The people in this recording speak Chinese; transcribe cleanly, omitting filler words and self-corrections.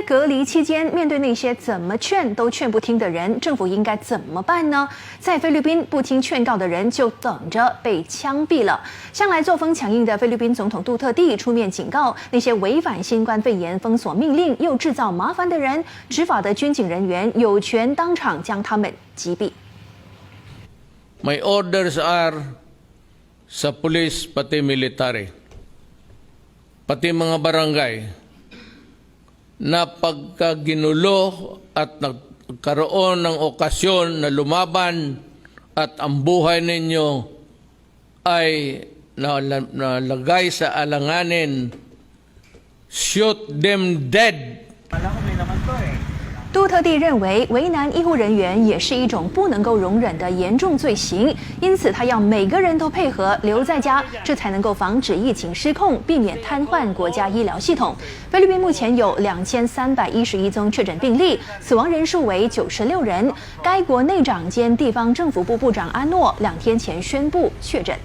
隔离期间，面对那些怎么劝都劝不听的人，政府应该怎么办呢？在菲律宾，不听劝告的人就等着被枪毙了。向来作风强硬的菲律宾总统杜特地出面警告，那些违反新冠肺炎封锁命令又制造麻烦的人，执法的军警人员有权当场将他们击毙。My orders are sa police pati military, pati mga barangay, na pagka ginulo at nagkaroon ng okasyon na lumaban at ang buhay ninyo ay nalagay sa alanganin, shoot them dead. 杜特地认为，为难医护人员也是一种不能够容忍的严重罪行，因此他要每个人都配合留在家，这才能够防止疫情失控，避免瘫痪国家医疗系统。菲律宾目前有2311宗确诊病例，死亡人数为96人。该国内长兼地方政府部部长阿诺2天前宣布确诊。